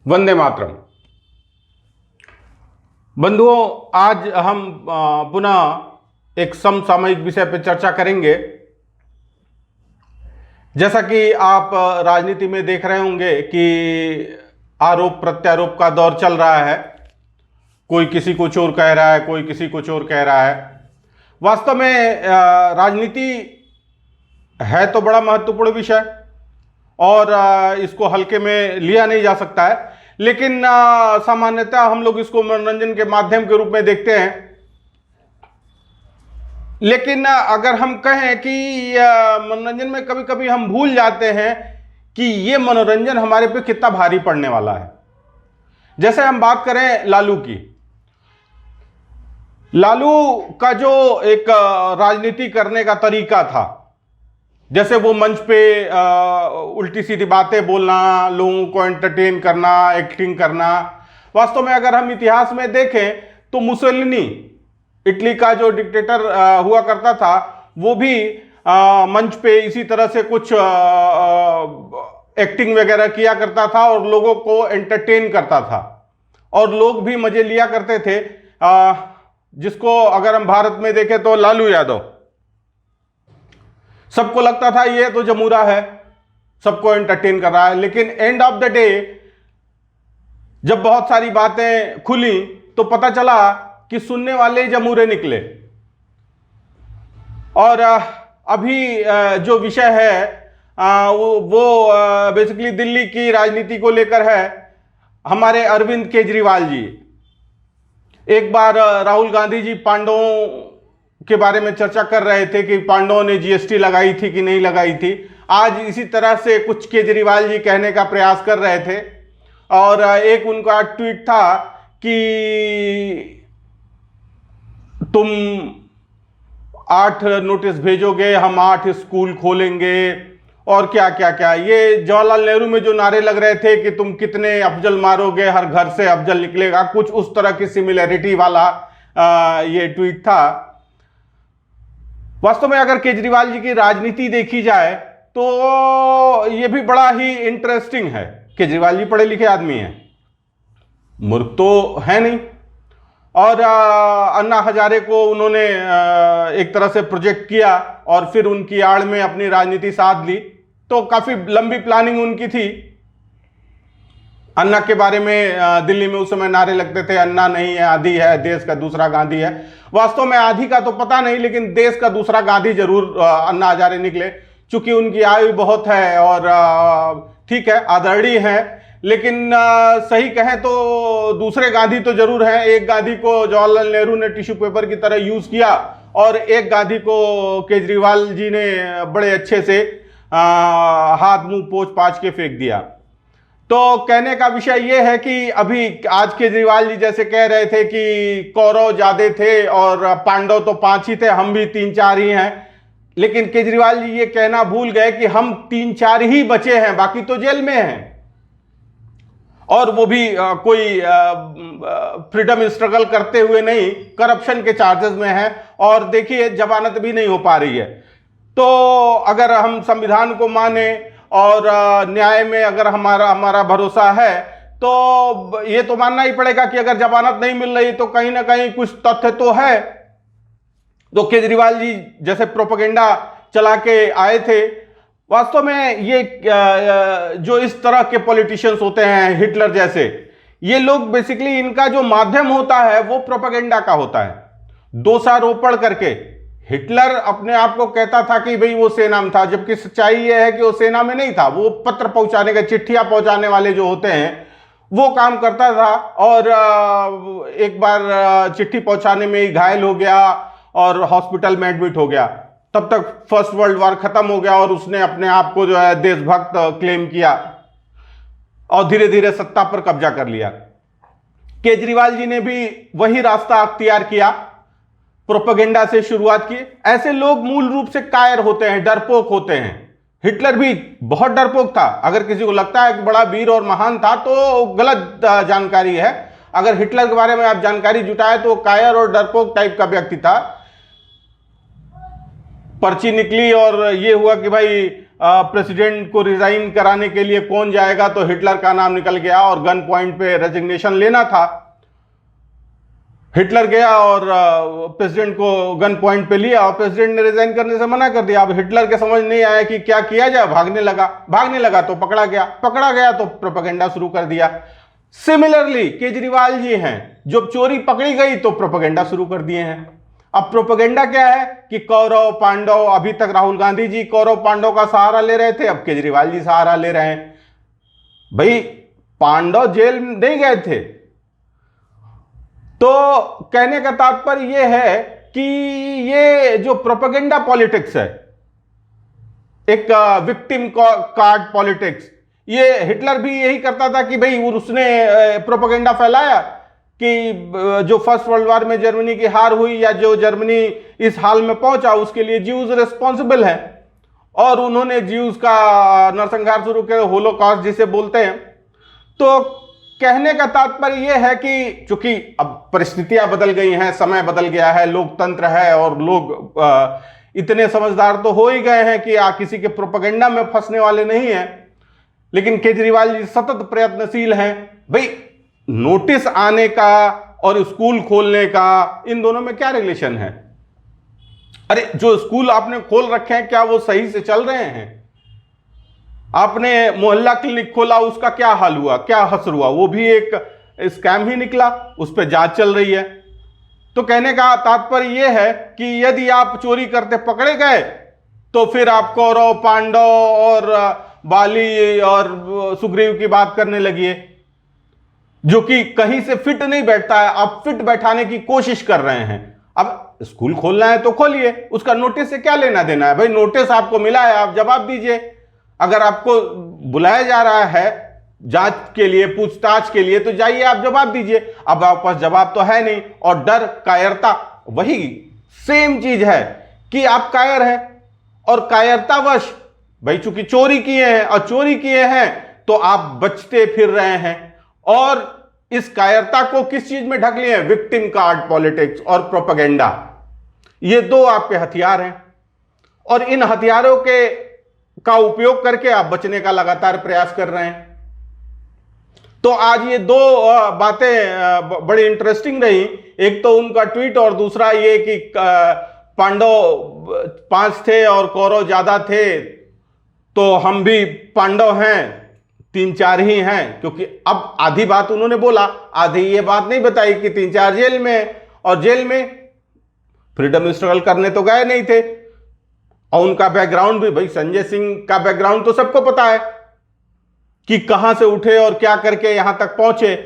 वंदे मातरम। बंधुओं, आज हम पुनः एक समसामयिक विषय पर चर्चा करेंगे। जैसा कि आप राजनीति में देख रहे होंगे कि आरोप प्रत्यारोप का दौर चल रहा है। कोई किसी को चोर कह रहा है, कोई किसी को चोर कह रहा है। वास्तव में राजनीति है तो बड़ा महत्वपूर्ण विषय और इसको हल्के में लिया नहीं जा सकता है, लेकिन सामान्यतः हम लोग इसको मनोरंजन के माध्यम के रूप में देखते हैं। लेकिन अगर हम कहें कि मनोरंजन में कभी कभी हम भूल जाते हैं कि ये मनोरंजन हमारे पे कितना भारी पड़ने वाला है। जैसे हम बात करें लालू की, लालू का जो एक राजनीति करने का तरीका था, जैसे वो मंच पे उल्टी सीधी बातें बोलना, लोगों को एंटरटेन करना, एक्टिंग करना। वास्तव में अगर हम इतिहास में देखें तो मुसोलिनी, इटली का जो डिक्टेटर हुआ करता था, वो भी मंच पे इसी तरह से कुछ एक्टिंग वगैरह किया करता था और लोगों को एंटरटेन करता था और लोग भी मजे लिया करते थे। जिसको अगर हम भारत में देखें तो लालू यादव, सबको लगता था ये तो जमूरा है, सबको एंटरटेन कर रहा है। लेकिन एंड ऑफ द डे जब बहुत सारी बातें खुली तो पता चला कि सुनने वाले जमूरे निकले। और अभी जो विषय है वो बेसिकली दिल्ली की राजनीति को लेकर है। हमारे अरविंद केजरीवाल जी, एक बार राहुल गांधी जी पांडवों के बारे में चर्चा कर रहे थे कि पांडवों ने जीएसटी लगाई थी कि नहीं लगाई थी। आज इसी तरह से कुछ केजरीवाल जी कहने का प्रयास कर रहे थे और एक उनका ट्वीट था कि तुम 8 नोटिस भेजोगे, हम 8 स्कूल खोलेंगे और क्या क्या क्या। ये जवाहरलाल नेहरू में जो नारे लग रहे थे कि तुम कितने अफजल मारोगे, हर घर से अफजल निकलेगा, कुछ उस तरह की सिमिलरिटी वाला ये ट्वीट था। वास्तव में अगर केजरीवाल जी की राजनीति देखी जाए तो ये भी बड़ा ही इंटरेस्टिंग है। केजरीवाल जी पढ़े लिखे आदमी हैं, मूर्ख तो है नहीं। और अन्ना हजारे को उन्होंने एक तरह से प्रोजेक्ट किया और फिर उनकी आड़ में अपनी राजनीति साध ली। तो काफी लंबी प्लानिंग उनकी थी। अन्ना के बारे में दिल्ली में उस समय नारे लगते थे, अन्ना नहीं है आदि है, देश का दूसरा गांधी है। वास्तव में आदि का तो पता नहीं, लेकिन देश का दूसरा गांधी जरूर अन्ना हजारे निकले। चूंकि उनकी आयु बहुत है और ठीक है, आदरणीय है, लेकिन सही कहें तो दूसरे गांधी तो जरूर हैं। एक गांधी को जवाहरलाल नेहरू ने टिश्यू पेपर की तरह यूज किया और एक गांधी को केजरीवाल जी ने बड़े अच्छे से हाथ मुंह पोंछ पाछ के फेंक दिया। तो कहने का विषय यह है कि अभी आज केजरीवाल जी जैसे कह रहे थे कि कौरव ज्यादा थे और पांडव तो 5 ही थे, हम भी 3-4 ही हैं। लेकिन केजरीवाल जी ये कहना भूल गए कि हम 3-4 ही बचे हैं, बाकी तो जेल में हैं और वो भी कोई फ्रीडम स्ट्रगल करते हुए नहीं, करप्शन के चार्जेस में है और देखिए जमानत भी नहीं हो पा रही है। तो अगर हम संविधान को माने और न्याय में अगर हमारा भरोसा है तो ये तो मानना ही पड़ेगा कि अगर जमानत नहीं मिल रही तो कहीं ना कहीं कुछ तथ्य तो है। तो केजरीवाल जी जैसे प्रोपेगेंडा चला के आए थे। वास्तव में ये जो इस तरह के पॉलिटिशियंस होते हैं, हिटलर जैसे, ये लोग बेसिकली इनका जो माध्यम होता है वो प्रोपेगेंडा का होता है, दोषारोपण करके। हिटलर अपने आप को कहता था कि भाई वो सेना में था, जबकि सच्चाई ये है कि वो सेना में नहीं था। वो पत्र पहुंचाने का, चिट्ठियां पहुंचाने वाले जो होते हैं वो काम करता था और एक बार चिट्ठी पहुंचाने में ही घायल हो गया और हॉस्पिटल में एडमिट हो गया। तब तक फर्स्ट वर्ल्ड वॉर खत्म हो गया और उसने अपने आप को जो है देशभक्त क्लेम किया और धीरे धीरे सत्ता पर कब्जा कर लिया। केजरीवाल जी ने भी वही रास्ता अख्तियार किया, प्रोपेगेंडा से शुरुआत की। ऐसे लोग मूल रूप से कायर होते हैं, डरपोक होते हैं। हिटलर भी बहुत डरपोक था। अगर किसी को लगता है कि बड़ा वीर और महान था तो गलत जानकारी है। अगर हिटलर के बारे में आप जानकारी जुटाए तो कायर और डरपोक टाइप का व्यक्ति था। पर्ची निकली और ये हुआ कि भाई प्रेसिडेंट को रिजाइन कराने के लिए कौन जाएगा, तो हिटलर का नाम निकल गया और गन पॉइंट पे रेजिग्नेशन लेना था। हिटलर गया और प्रेसिडेंट को गन पॉइंट पे लिया और प्रेसिडेंट ने रिजाइन करने से मना कर दिया। अब हिटलर के समझ नहीं आया कि क्या किया जाए, भागने लगा तो पकड़ा गया तो प्रोपेगेंडा शुरू कर दिया। सिमिलरली केजरीवाल जी हैं, जब चोरी पकड़ी गई तो प्रोपेगेंडा शुरू कर दिए हैं। अब प्रोपेगेंडा क्या है कि कौरव पांडव, अभी तक राहुल गांधी जी कौरव पांडव का सहारा ले रहे थे, अब केजरीवाल जी सहारा ले रहे हैं। भाई पांडव जेल नहीं गए थे। तो कहने का तात्पर्य यह है कि ये जो प्रोपेगेंडा पॉलिटिक्स है, एक विक्टिम कार्ड पॉलिटिक्स, ये हिटलर भी यही करता था कि भाई उसने प्रोपेगेंडा फैलाया कि जो फर्स्ट वर्ल्ड वॉर में जर्मनी की हार हुई या जो जर्मनी इस हाल में पहुंचा उसके लिए ज्यूज रिस्पॉन्सिबल है, और उन्होंने ज्यूज का नरसंहार शुरू किया, होलोकॉस्ट जिसे बोलते हैं। तो कहने का तात्पर्य यह है कि चूंकि अब परिस्थितियां बदल गई हैं, समय बदल गया है, लोकतंत्र है और लोग इतने समझदार तो हो ही गए हैं कि किसी के प्रोपेगेंडा में फंसने वाले नहीं हैं। लेकिन केजरीवाल जी सतत प्रयत्नशील हैं। भाई नोटिस आने का और स्कूल खोलने का, इन दोनों में क्या रिलेशन है? अरे जो स्कूल आपने खोल रखे हैं क्या वो सही से चल रहे हैं? आपने मोहल्ला क्लिनिक खोला, उसका क्या हाल हुआ, क्या असर हुआ? वो भी एक स्कैम ही निकला, उस पर जांच चल रही है। तो कहने का तात्पर्य यह है कि यदि आप चोरी करते पकड़े गए तो फिर आप कौरव पांडव और बाली और सुग्रीव की बात करने लगिए, जो कि कहीं से फिट नहीं बैठता है। आप फिट बैठाने की कोशिश कर रहे हैं। अब स्कूल खोलना है तो खोलिए, उसका नोटिस से क्या लेना देना है? भाई नोटिस आपको मिला है, आप जवाब दीजिए। अगर आपको बुलाया जा रहा है जांच के लिए, पूछताछ के लिए, तो जाइए आप जवाब दीजिए। अब आपके पास जवाब तो है नहीं, और डर, कायरता, वही सेम चीज है कि आप कायर हैं और कायरतावश भाई चूंकि चोरी किए हैं और चोरी किए हैं तो आप बचते फिर रहे हैं, और इस कायरता को किस चीज में ढक लिए हैं? विक्टिम कार्ड पॉलिटिक्स और प्रोपेगेंडा। ये दो आपके हथियार हैं, और इन हथियारों का उपयोग करके आप बचने का लगातार प्रयास कर रहे हैं। तो आज ये दो बातें बड़ी इंटरेस्टिंग रही। एक तो उनका ट्वीट, और दूसरा ये कि पांडव 5 थे और कौरव ज्यादा थे, तो हम भी पांडव हैं, 3-4 ही हैं। क्योंकि अब आधी बात उन्होंने बोला, आधी ये बात नहीं बताई कि 3-4 जेल में, और जेल में फ्रीडम स्ट्रगल करने तो गए नहीं थे। और उनका बैकग्राउंड भी, भाई संजय सिंह का बैकग्राउंड तो सबको पता है कि कहां से उठे और क्या करके यहां तक पहुंचे।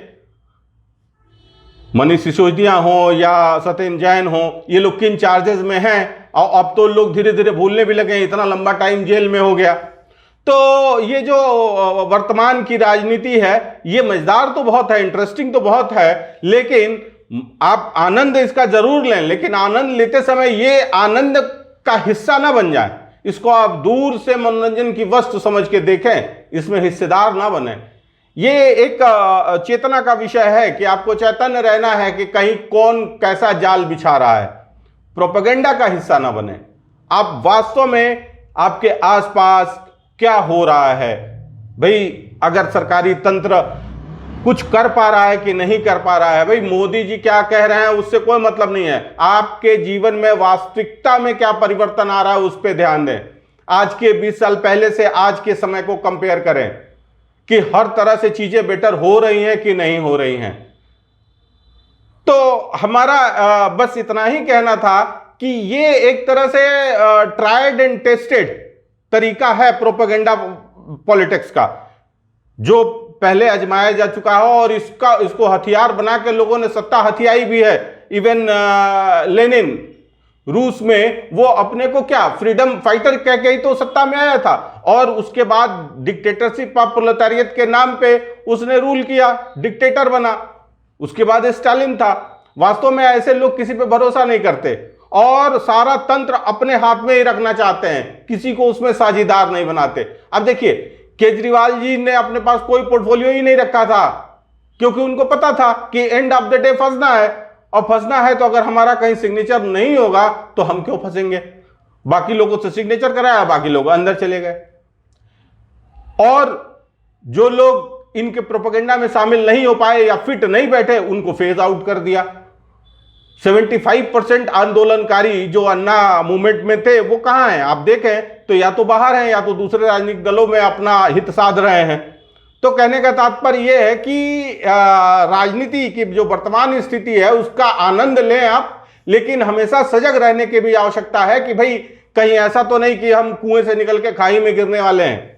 मनीष सिसोदिया हो या सत्येंद्र जैन हो, ये लोग किन चार्जेस में हैं, और अब तो लोग धीरे धीरे भूलने भी लगे, इतना लंबा टाइम जेल में हो गया। तो ये जो वर्तमान की राजनीति है, ये मजेदार तो बहुत है, इंटरेस्टिंग तो बहुत है, लेकिन आप आनंद इसका जरूर लें, लेकिन आनंद लेते समय ये आनंद का हिस्सा ना बन जाए। इसको आप दूर से मनोरंजन की वस्तु समझ के देखें, इसमें हिस्सेदार ना बने। ये एक चेतना का विषय है कि आपको चैतन्य रहना है कि कहीं कौन कैसा जाल बिछा रहा है। प्रोपेगेंडा का हिस्सा ना बने। आप वास्तव में आपके आसपास क्या हो रहा है, भाई अगर सरकारी तंत्र कुछ कर पा रहा है कि नहीं कर पा रहा है, भाई मोदी जी क्या कह रहे हैं उससे कोई मतलब नहीं है। आपके जीवन में वास्तविकता में क्या परिवर्तन आ रहा है उस पर ध्यान दें। आज के 20 साल पहले से आज के समय को कंपेयर करें कि हर तरह से चीजें बेटर हो रही हैं कि नहीं हो रही हैं। तो हमारा बस इतना ही कहना था कि ये एक तरह से ट्राइड एंड टेस्टेड तरीका है प्रोपेगेंडा पॉलिटिक्स का, जो पहले आजमाया जा चुका है, और इसको हथियार बना के लोगों ने सत्ता हथियाई भी है। इवन लेनिन रूस में वो अपने को क्या फ्रीडम फाइटर कह के ही तो सत्ता में आया था, और उसके बाद डिक्टेटरशिप ऑफ प्रोलेटारियत के नाम पे उसने रूल किया, डिक्टेटर बना। उसके बाद स्टालिन था। वास्तव में ऐसे लोग किसी पे भरोसा नहीं करते और सारा तंत्र अपने हाथ में ही रखना चाहते हैं, किसी को उसमें साझेदार नहीं बनाते। अब देखिए केजरीवाल जी ने अपने पास कोई पोर्टफोलियो ही नहीं रखा था, क्योंकि उनको पता था कि एंड ऑफ द डे फंसना है, और फंसना है तो अगर हमारा कहीं सिग्नेचर नहीं होगा तो हम क्यों फंसेंगे। बाकी लोगों से सिग्नेचर कराया, बाकी लोग अंदर चले गए। और जो लोग इनके प्रोपेगेंडा में शामिल नहीं हो पाए या फिट नहीं बैठे उनको फेज आउट कर दिया। 75% आंदोलनकारी जो अन्ना मूवमेंट में थे वो कहां हैं आप देखें तो या तो बाहर हैं या तो दूसरे राजनीतिक दलों में अपना हित साध रहे हैं। तो कहने का तात्पर्य यह है कि राजनीति की जो वर्तमान स्थिति है उसका आनंद लें आप, लेकिन हमेशा सजग रहने की भी आवश्यकता है कि भाई कहीं ऐसा तो नहीं कि हम कुएं से निकल के खाई में गिरने वाले हैं।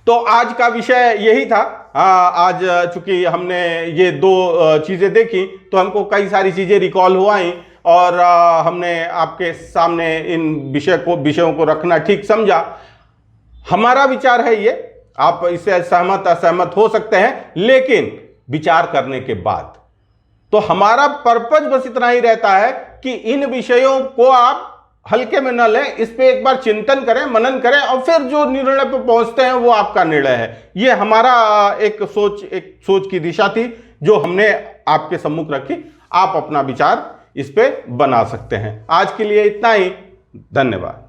तो आज का विषय यही था। आज चूंकि हमने ये दो चीजें देखी तो हमको कई सारी चीजें रिकॉल हो आई और हमने आपके सामने इन विषयों को रखना ठीक समझा। हमारा विचार है ये, आप इससे सहमत असहमत हो सकते हैं, लेकिन विचार करने के बाद। तो हमारा पर्पज बस इतना ही रहता है कि इन विषयों को आप हल्के में न लें, इस पे एक बार चिंतन करें, मनन करें और फिर जो निर्णय पे पहुंचते हैं वो आपका निर्णय है। ये हमारा एक सोच की दिशा थी जो हमने आपके सम्मुख रखी। आप अपना विचार इस पे बना सकते हैं। आज के लिए इतना ही, धन्यवाद।